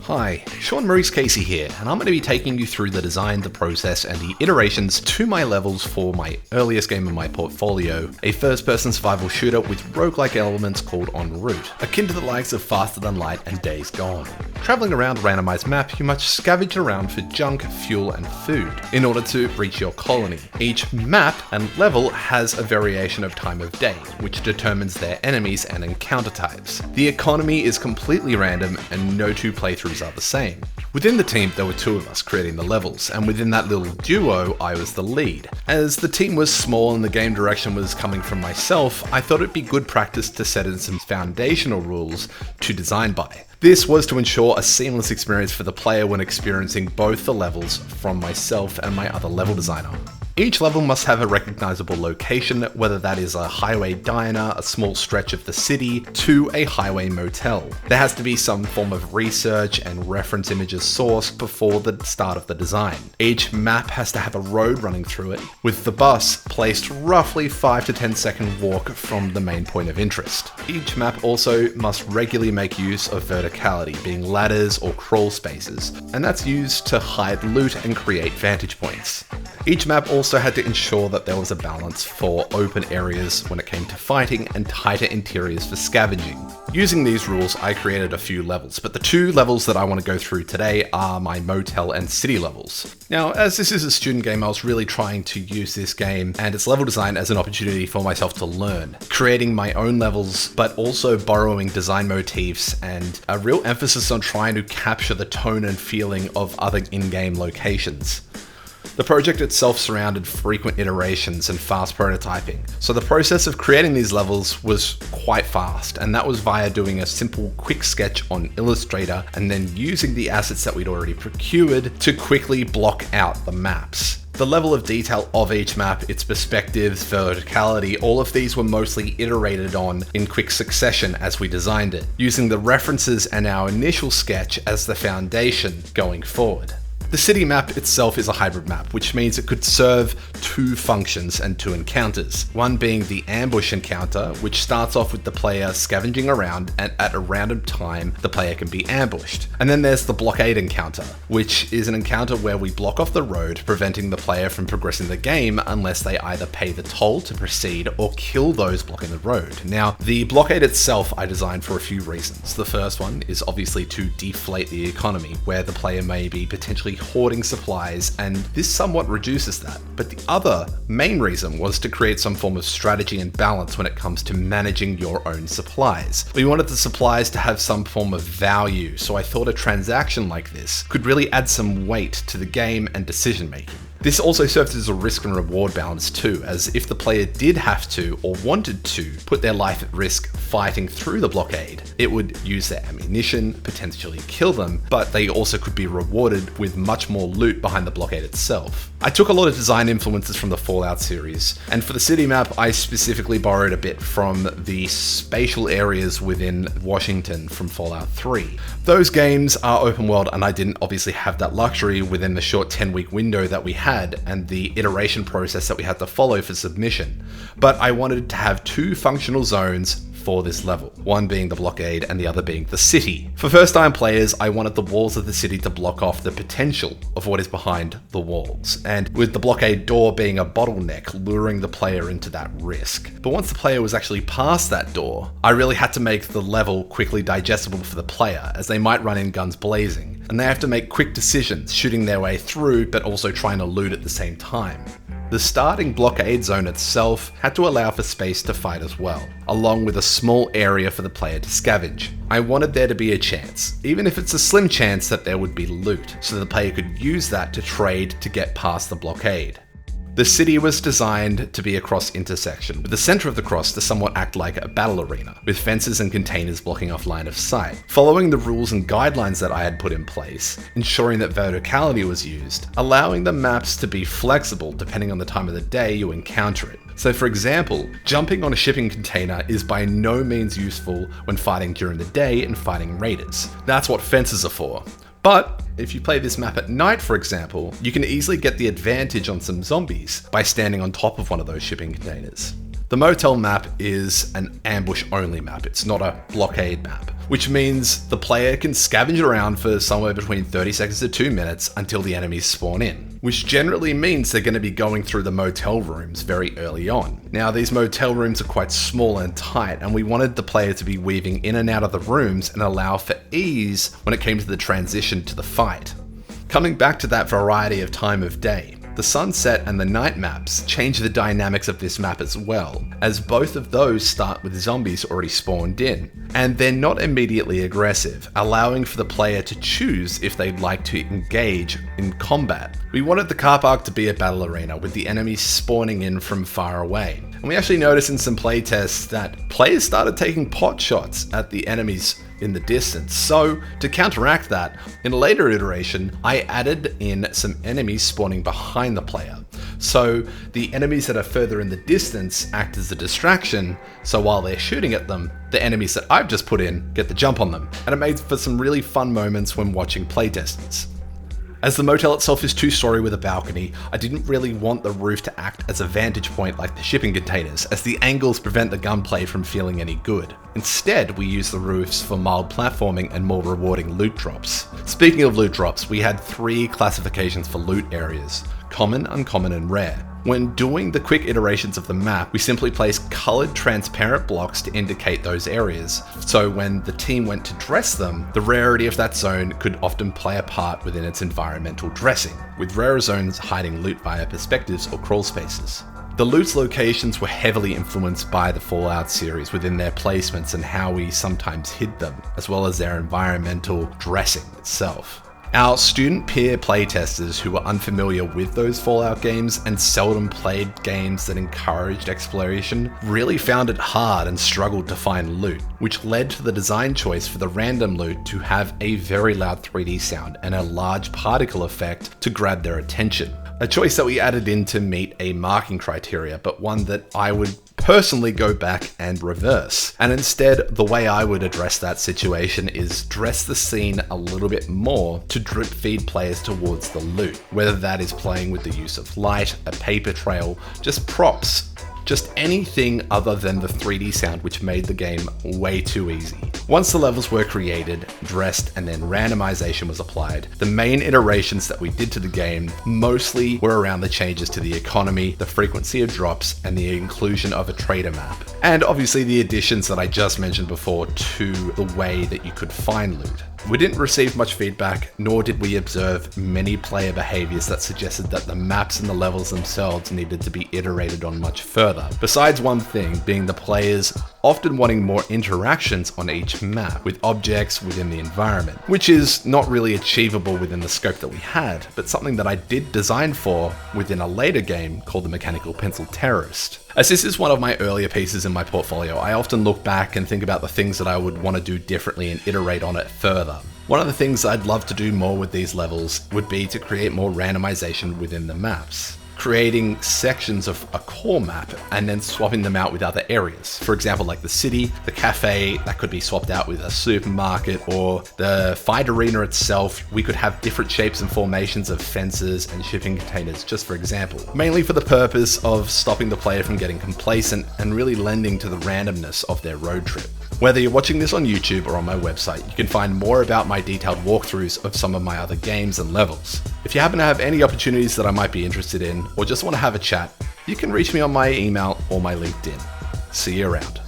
Hi, Sean Maurice Casey here, and I'm going to be taking you through the design, the process, and the iterations to my levels for my earliest game in my portfolio, a first-person survival shooter with roguelike elements called En Route, akin to the likes of Faster Than Light and Days Gone. Traveling around a randomized map, you must scavenge around for junk, fuel, and food in order to reach your colony. Each map and level has a variation of time of day, which determines their enemies and encounter types. The economy is completely random, and no two playthroughs are the same. Within the team, there were two of us creating the levels, and within that little duo, I was the lead. As the team was small and the game direction was coming from myself, I thought it'd be good practice to set in some foundational rules to design by. This was to ensure a seamless experience for the player when experiencing both the levels from myself and my other level designer. Each level must have a recognizable location, whether that is a highway diner, a small stretch of the city, to a highway motel. There has to be some form of research and reference images sourced before the start of the design. Each map has to have a road running through it, with the bus placed roughly 5 to 10 second walk from the main point of interest. Each map also must regularly make use of verticality, being ladders or crawl spaces, and that's used to hide loot and create vantage points. Each map also had to ensure that there was a balance for open areas when it came to fighting and tighter interiors for scavenging. Using these rules, I created a few levels, but the two levels that I want to go through today are my motel and city levels. Now, as this is a student game, I was really trying to use this game and its level design as an opportunity for myself to learn, creating my own levels, but also borrowing design motifs and a real emphasis on trying to capture the tone and feeling of other in-game locations. The project itself surrounded frequent iterations and fast prototyping, so the process of creating these levels was quite fast, and that was via doing a simple quick sketch on Illustrator and then using the assets that we'd already procured to quickly block out the maps. The level of detail of each map, its perspectives, verticality, all of these were mostly iterated on in quick succession as we designed it, using the references and our initial sketch as the foundation going forward. The city map itself is a hybrid map, which means it could serve two functions and two encounters. One being the ambush encounter, which starts off with the player scavenging around, and at a random time, the player can be ambushed. And then there's the blockade encounter, which is an encounter where we block off the road, preventing the player from progressing the game unless they either pay the toll to proceed or kill those blocking the road. Now, the blockade itself I designed for a few reasons. The first one is obviously to deflate the economy, where the player may be potentially hoarding supplies, and this somewhat reduces that. But the other main reason was to create some form of strategy and balance when it comes to managing your own supplies. We wanted the supplies to have some form of value, so I thought a transaction like this could really add some weight to the game and decision making. This also serves as a risk and reward balance too, as if the player did have to or wanted to put their life at risk fighting through the blockade, it would use their ammunition, potentially kill them, but they also could be rewarded with much more loot behind the blockade itself. I took a lot of design influences from the Fallout series, and for the city map, I specifically borrowed a bit from the spatial areas within Washington from Fallout 3. Those games are open world, and I didn't obviously have that luxury within the short 10-week window that we had and the iteration process that we had to follow for submission. But I wanted to have two functional zones for this level, one being the blockade and the other being the city. For first-time players, I wanted the walls of the city to block off the potential of what is behind the walls, and with the blockade door being a bottleneck, luring the player into that risk. But once the player was actually past that door, I really had to make the level quickly digestible for the player, as they might run in guns blazing, and they have to make quick decisions, shooting their way through, but also trying to loot at the same time. The starting blockade zone itself had to allow for space to fight as well, along with a small area for the player to scavenge. I wanted there to be a chance, even if it's a slim chance, that there would be loot, so the player could use that to trade to get past the blockade. The city was designed to be a cross intersection, with the center of the cross to somewhat act like a battle arena, with fences and containers blocking off line of sight. Following the rules and guidelines that I had put in place, ensuring that verticality was used, allowing the maps to be flexible depending on the time of the day you encounter it. So for example, jumping on a shipping container is by no means useful when fighting during the day and fighting raiders. That's what fences are for. But if you play this map at night, for example, you can easily get the advantage on some zombies by standing on top of one of those shipping containers. The Motel map is an ambush-only map. It's not a blockade map, which means the player can scavenge around for somewhere between 30 seconds to 2 minutes until the enemies spawn in, which generally means they're going to be going through the motel rooms very early on. Now, these motel rooms are quite small and tight, and we wanted the player to be weaving in and out of the rooms and allow for ease when it came to the transition to the fight. Coming back to that variety of time of day, the sunset and the night maps change the dynamics of this map as well, as both of those start with zombies already spawned in, and they're not immediately aggressive, allowing for the player to choose if they'd like to engage in combat. We wanted the car park to be a battle arena, with the enemies spawning in from far away, and we actually noticed in some playtests that players started taking pot shots at the enemies in the distance. So to counteract that, in a later iteration, I added in some enemies spawning behind the player. So the enemies that are further in the distance act as a distraction, so while they're shooting at them, the enemies that I've just put in get the jump on them. And it made for some really fun moments when watching playtests. As the motel itself is 2-story with a balcony, I didn't really want the roof to act as a vantage point like the shipping containers, as the angles prevent the gunplay from feeling any good. Instead, we used the roofs for mild platforming and more rewarding loot drops. Speaking of loot drops, we had 3 classifications for loot areas: common, uncommon, and rare. When doing the quick iterations of the map, we simply placed colored transparent blocks to indicate those areas, so when the team went to dress them, the rarity of that zone could often play a part within its environmental dressing, with rarer zones hiding loot via perspectives or crawl spaces. The loot's locations were heavily influenced by the Fallout series within their placements and how we sometimes hid them, as well as their environmental dressing itself. Our student peer playtesters who were unfamiliar with those Fallout games and seldom played games that encouraged exploration really found it hard and struggled to find loot, which led to the design choice for the random loot to have a very loud 3D sound and a large particle effect to grab their attention. A choice that we added in to meet a marking criteria, but one that I would personally go back and reverse. And instead, the way I would address that situation is dress the scene a little bit more to drip feed players towards the loot, whether that is playing with the use of light, a paper trail, just props. Just anything other than the 3D sound, which made the game way too easy. Once the levels were created, dressed, and then randomization was applied, the main iterations that we did to the game mostly were around the changes to the economy, the frequency of drops, and the inclusion of a trader map. And obviously the additions that I just mentioned before to the way that you could find loot. We didn't receive much feedback, nor did we observe many player behaviors that suggested that the maps and the levels themselves needed to be iterated on much further. Besides one thing, being the players often wanting more interactions on each map with objects within the environment, which is not really achievable within the scope that we had, but something that I did design for within a later game called the Mechanical Pencil Terrorist. As this is one of my earlier pieces in my portfolio, I often look back and think about the things that I would want to do differently and iterate on it further. One of the things I'd love to do more with these levels would be to create more randomization within the maps. Creating sections of a core map and then swapping them out with other areas. For example, like the city, the cafe, that could be swapped out with a supermarket, or the fight arena itself. We could have different shapes and formations of fences and shipping containers, just for example. Mainly for the purpose of stopping the player from getting complacent and really lending to the randomness of their road trip. Whether you're watching this on YouTube or on my website, you can find more about my detailed walkthroughs of some of my other games and levels. If you happen to have any opportunities that I might be interested in, or just want to have a chat, you can reach me on my email or my LinkedIn. See you around.